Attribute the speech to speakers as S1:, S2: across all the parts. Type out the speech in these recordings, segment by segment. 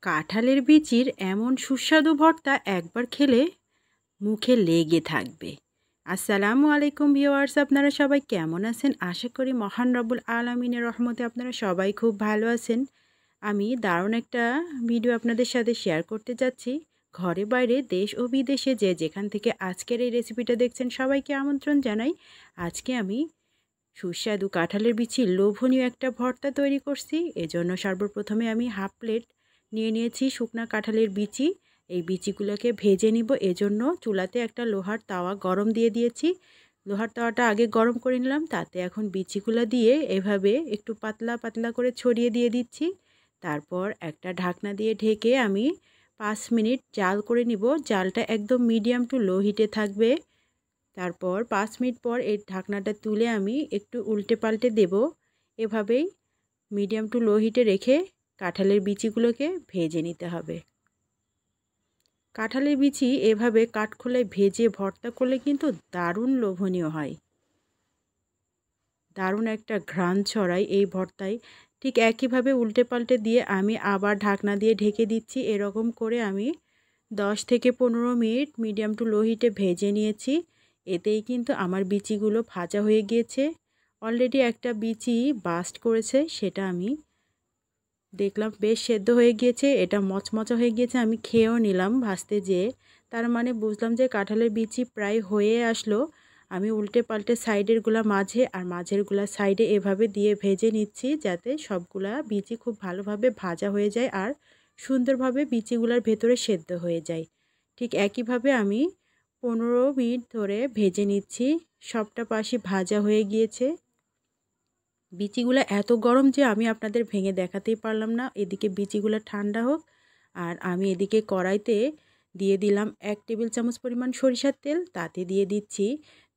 S1: কাঁঠালের বিচির এমন সুস্বাদু ভর্তা একবার খেলে মুখে লেগে থাকবে। আসসালামু আলাইকুম ভিউয়ার্স, আপনারা সবাই কেমন আছেন? আশা করি মহান রব্বুল আলামিনের রহমতে আপনারা সবাই খুব ভালো আছেন। আমি দারুণ একটা ভিডিও আপনাদের সাথে শেয়ার করতে যাচ্ছি। ঘরে বাইরে দেশ ও বিদেশে যে যেখান থেকে আজকের এই রেসিপিটা দেখছেন সবাইকে আমন্ত্রণ জানাই। আজকে আমি সুস্বাদু কাঁঠালের বিচির লোভনীয় একটা ভর্তা তৈরি করছি। এজন্য সর্বপ্রথমে আমি হাফ প্লেট নিয়ে নিয়েছি শুকনা কাঁঠালের বিচি। এই বিচিগুলোকে ভেজে নিব। এজন্য চুলাতে একটা লোহার তাওয়া গরম দিয়ে দিয়েছি। লোহার তাওয়াটা আগে গরম করে নিলাম, তাতে এখন বিচিগুলো দিয়ে এভাবে একটু পাতলা পাতলা করে ছড়িয়ে দিয়ে দিচ্ছি। তারপর একটা ঢাকনা দিয়ে ঢেকে আমি 5 মিনিট জাল করে নিব। জালটা একদম মিডিয়াম টু লো হিটে থাকবে। তারপর 5 মিনিট পর এই ঢাকনাটা তুলে আমি একটু উল্টে পাল্টে দেব। এভাবেই মিডিয়াম টু লো হিটে রেখে কাঁঠালের বিচিগুলোকে ভেজে নিতে হবে। কাঁঠালের বিচি এভাবে কাঠখোলায় ভেজে ভর্তা করলে কিন্তু দারুণ লোভনীয় হয়। দারুণ একটা ঘ্রাণ ছড়ায় এই ভর্তায়। ঠিক একইভাবে উল্টে পাল্টে দিয়ে আমি আবার ঢাকনা দিয়ে ঢেকে দিচ্ছি। এরকম করে আমি 10 থেকে 15 মিনিট মিডিয়াম টু লো হিটে ভেজে নিয়েছি। এতেই কিন্তু আমার বিচিগুলো ভাজা হয়ে গিয়েছে। অলরেডি একটা বিচি বাস্ট করেছে, সেটা আমি দেখলাম বেশ সেদ্ধ হয়ে গিয়েছে, এটা মচমচা হয়ে গিয়েছে। আমি খেয়েও নিলাম ভাজতে যেয়ে। তার মানে বুঝলাম যে কাঁঠালের বিচি প্রায় হয়ে আসলো। আমি উল্টে পাল্টে সাইডেরগুলা মাঝে আর মাঝেরগুলা সাইডে এভাবে দিয়ে ভেজে নিচ্ছি, যাতে সবগুলা বিচি খুব ভালোভাবে ভাজা হয়ে যায় আর সুন্দরভাবে বিচিগুলার ভেতরে সেদ্ধ হয়ে যায়। ঠিক একইভাবে আমি 15 মিনিট ধরে ভেজে নিচ্ছি। সবটা পাশই ভাজা হয়ে গিয়েছে। বিচিগুলো এত গরম যে আমি আপনাদের ভেঙে দেখাতেই পারলাম না। এদিকে বিচিগুলো ঠান্ডা হোক, আর আমি এদিকে কড়াইতে দিয়ে দিলাম 1 টেবিল চামচ পরিমাণ সরিষার তেল। তাতে দিয়ে দিচ্ছি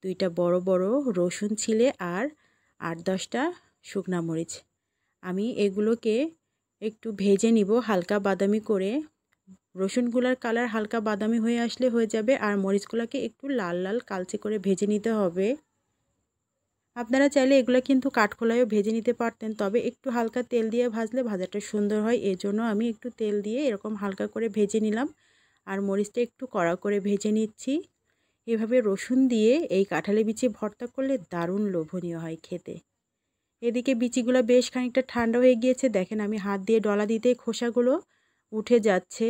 S1: 2টা বড় বড় রসুন ছিলে আর 8-10টা শুকনা মরিচ। আমি এগুলোকে একটু ভেজে নিব হালকা বাদামি করে। রসুনগুলোর কালার হালকা বাদামি হয়ে আসলে হয়ে যাবে, আর মরিচগুলোকে একটু লাল লাল কালচে করে ভেজে নিতে হবে। আপনারা চাইলে এগুলো কিন্তু কাঠখোলায়ও ভেজে নিতে পারতেন, তবে একটু হালকা তেল দিয়ে ভাজলে ভাজাটা সুন্দর হয়। এজন্য আমি একটু তেল দিয়ে এরকম হালকা করে ভেজে নিলাম, আর মরিচটা একটু কড়া করে ভেজে নিচ্ছি। এভাবে রসুন দিয়ে এই কাঁঠালের বিচি ভর্তা করলে দারুণ লোভনীয় হয় খেতে। এদিকে বিচিগুলো বেশ খানিকটা ঠান্ডা হয়ে গিয়েছে। দেখেন আমি হাত দিয়ে ডলা দিতেই খোসাগুলো উঠে যাচ্ছে।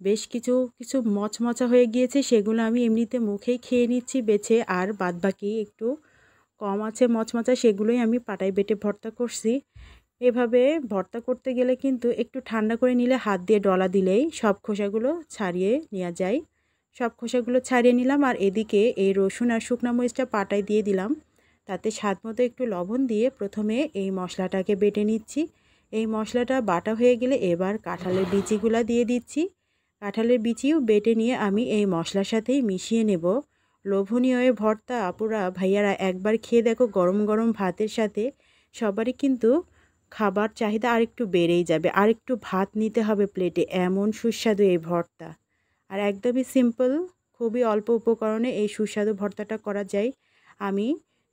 S1: বেশ কিছু কিছু মচমচা হয়ে গিয়েছে, সেগুলো আমি এমনিতে মুখেই খেয়ে নিচ্ছি বেছে, আর বাদবাকি একটু কম আছে মচমচা, সেগুলোই আমি পাটায় বেটে ভর্তা করছি। এভাবে ভর্তা করতে গেলে কিন্তু একটু ঠান্ডা করে নিলে হাত দিয়ে ডলা দিলেই সব খোসাগুলো ছাড়িয়ে নেওয়া যায়। সব খোসাগুলো ছাড়িয়ে নিলাম, আর এদিকে এই রসুন আর শুকনো মরিচটা পাটায় দিয়ে দিলাম। তাতে স্বাদ মতো একটু লবণ দিয়ে প্রথমে এই মশলাটাকে বেটে নিচ্ছি। এই মশলাটা বাটা হয়ে গেলে এবার কাঁঠালের বিচিগুলো দিয়ে দিচ্ছি। কাঁঠালের বিচিও বেটে নিয়ে আমি এই মশলার সাথেই মিশিয়ে নেব। লোভনীয় এই ভর্তা আপুরা ভাইয়ারা একবার খেয়ে দেখো গরম গরম ভাতের সাথে। সবারই কিন্তু খাবার চাহিদা আরেকটু বেড়েই যাবে। আরেকটু ভাত নিতে হবে প্লেটে, এমন সুস্বাদু এই ভর্তা। আর একদমই সিম্পল, খুবই অল্প উপকরণে এই সুস্বাদু ভর্তাটা করা যায়। আমি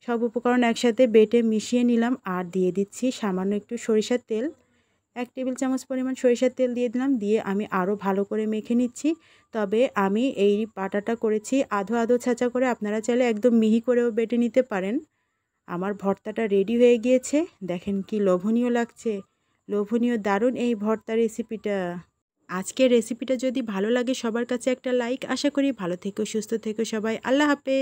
S1: সব উপকরণ একসাথে বেটে মিশিয়ে নিলাম, আর দিয়ে দিচ্ছি সামান্য একটু সরিষার তেল। 1 টেবিল চামচ পরিমাণ সরিষার তেল দিয়ে দিলাম। দিয়ে আমি আরও ভালো করে মেখে নিচ্ছি। তবে আমি এই বাটাটা করেছি আধো আধো ছাঁচা করে, আপনারা চাইলে একদম মিহি করেও বেটে নিতে পারেন। আমার ভর্তাটা রেডি হয়ে গিয়েছে। দেখেন কি লোভনীয় লাগছে, লোভনীয় দারুণ এই ভর্তা রেসিপিটা। আজকের রেসিপিটা যদি ভালো লাগে সবার কাছে একটা লাইক আশা করি। ভালো থেকো, সুস্থ থেকো সবাই। আল্লাহ হাফেজ।